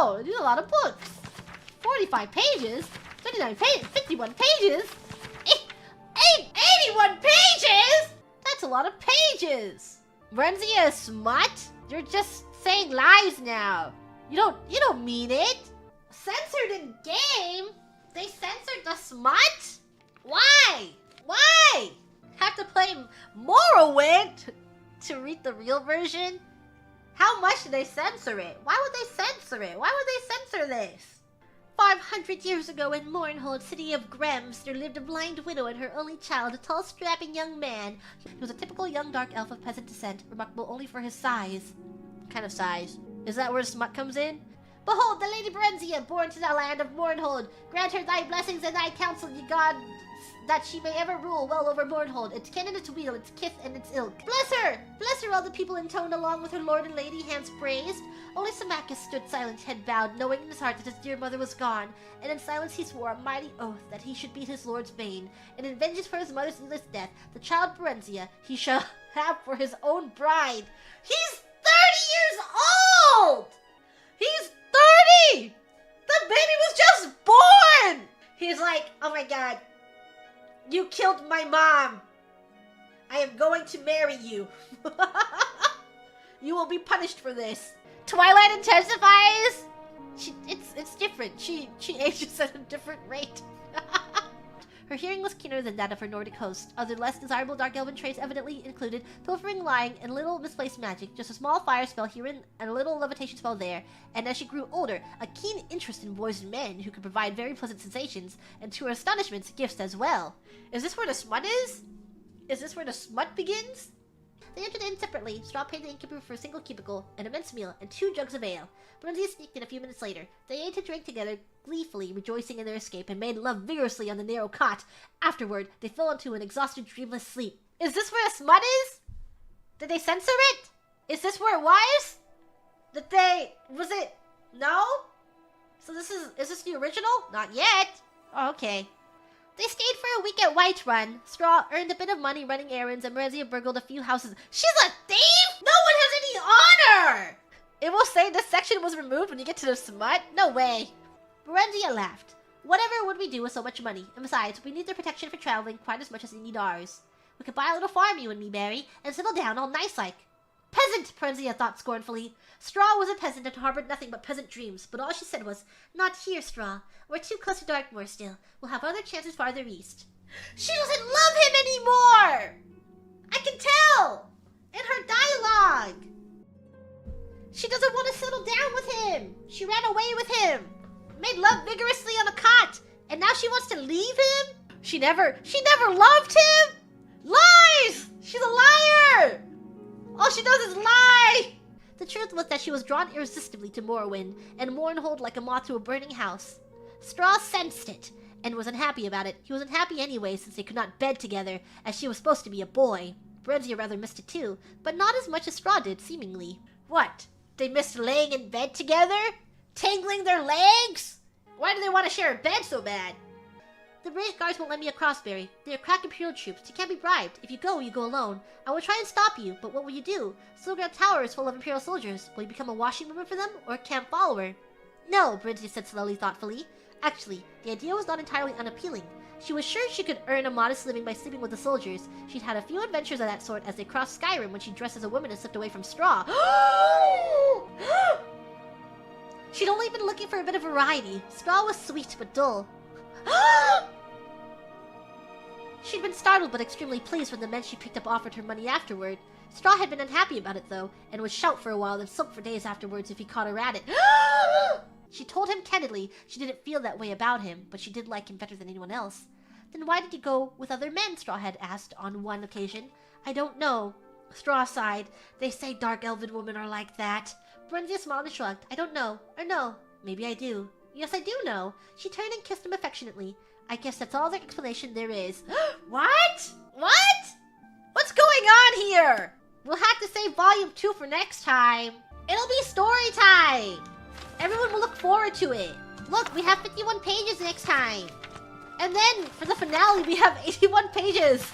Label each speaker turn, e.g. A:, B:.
A: Whoa, these are a lot of books. 45 pages, 39 pages, 51 pages, 81 pages? That's a lot of pages. Brenzia, smut? You're just saying lies now. You don't mean it. Censored in game? They censored the smut? Why? Why? Have to play Morrowind to read the real version? How much did they censor it? Why would they censor it? Why would they censor this? 500 years ago in Mournhold, city of Grems, there lived a blind widow and her only child, a tall, strapping young man. He was a typical young dark elf of peasant descent, remarkable only for his size. What kind of size? Is that where smut comes in? Behold, the Lady Brenzia, born to the land of Mournhold. Grant her thy blessings and thy counsel, ye gods, that she may ever rule well over Mournhold, its kin and its wheel, its kith and its ilk. Bless her! Bless her, all the people intoned along with her lord and lady, hands praised. Only Symmachus stood silent, head bowed, knowing in his heart that his dear mother was gone, and in silence he swore a mighty oath that he should beat his lord's bane, and in vengeance for his mother's needless death, the child Brenzia he shall have for his own bride. He's 30 years old! He's 30! The baby was just born! He's like, oh my god, you killed my mom. I am going to marry you. You will be punished for this. Twilight intensifies. It's different. She ages at a different rate. Her hearing was keener than that of her Nordic host. Other less desirable dark elven traits evidently included pilfering, lying, and little misplaced magic, just a small fire spell here and a little levitation spell there, and as she grew older, a keen interest in boys and men who could provide very pleasant sensations, and to her astonishment, gifts as well. Is this where the smut is? Is this where the smut begins? They entered in separately. Straw paid the innkeeper for a single cubicle, an immense meal, and 2 jugs of ale. Brenzia sneaked in a few minutes later. They ate and drank together, gleefully rejoicing in their escape, and made love vigorously on the narrow cot. Afterward, they fell into an exhausted, dreamless sleep. Is this where a smut is? Did they censor it? Is this where it was? Was it? No? So is this the original? Not yet. Oh, okay. They stayed for a week at Whiterun. Straw earned a bit of money running errands, and Brenzia burgled a few houses. She's a thief? No one has any honor! It will say this section was removed when you get to the smut? No way. Brenzia laughed. Whatever would we do with so much money? And besides, we need their protection for traveling quite as much as they need ours. We could buy a little farm, you and me, Barry, and settle down all nice-like. Peasant, Brenzia thought scornfully. Straw was a peasant and harbored nothing but peasant dreams, but all she said was, not here, Straw. We're too close to Darkmoor still. We'll have other chances farther east. She doesn't love him anymore! I can tell! In her dialogue! She doesn't want to settle down with him! She ran away with him! Made love vigorously on a cot! And now she wants to leave him? She never loved him? Lies! She's a liar! All she does is lie! The truth was that she was drawn irresistibly to Morrowind, and Mournhold like a moth to a burning house. Straw sensed it, and was unhappy about it. He was unhappy anyway, since they could not bed together, as she was supposed to be a boy. Brenzia rather missed it too, but not as much as Straw did, seemingly. What? They missed laying in bed together? Tangling their legs? Why do they want to share a bed so bad? The British guards won't let me across, Barry. They are crack Imperial troops. You can't be bribed. If you go, you go alone. I will try and stop you, but what will you do? Silverground Tower is full of Imperial soldiers. Will you become a washing woman for them, or a camp follower? No, Brenzia said slowly, thoughtfully. Actually, the idea was not entirely unappealing. She was sure she could earn a modest living by sleeping with the soldiers. She'd had a few adventures of that sort as they crossed Skyrim when she dressed as a woman and slipped away from Straw. She'd only been looking for a bit of variety. Straw was sweet but dull. She'd been startled but extremely pleased when the men she picked up offered her money afterward. Straw had been unhappy about it though, and would shout for a while then sulk for days afterwards if he caught her at it. She told him candidly she didn't feel that way about him, but she did like him better than anyone else. Then why did you go with other men? Straw had asked on one occasion. I don't know. Straw sighed. They say dark elven women are like that. Brenzia smiled and shrugged. I don't know. Or no. Maybe I do. Yes, I do know. She turned and kissed him affectionately. I guess that's all the explanation there is. What? What? What's going on here? We'll have to save Volume 2 for next time. It'll be story time. Everyone will look forward to it. Look, we have 51 pages next time. And then, for the finale, we have 81 pages.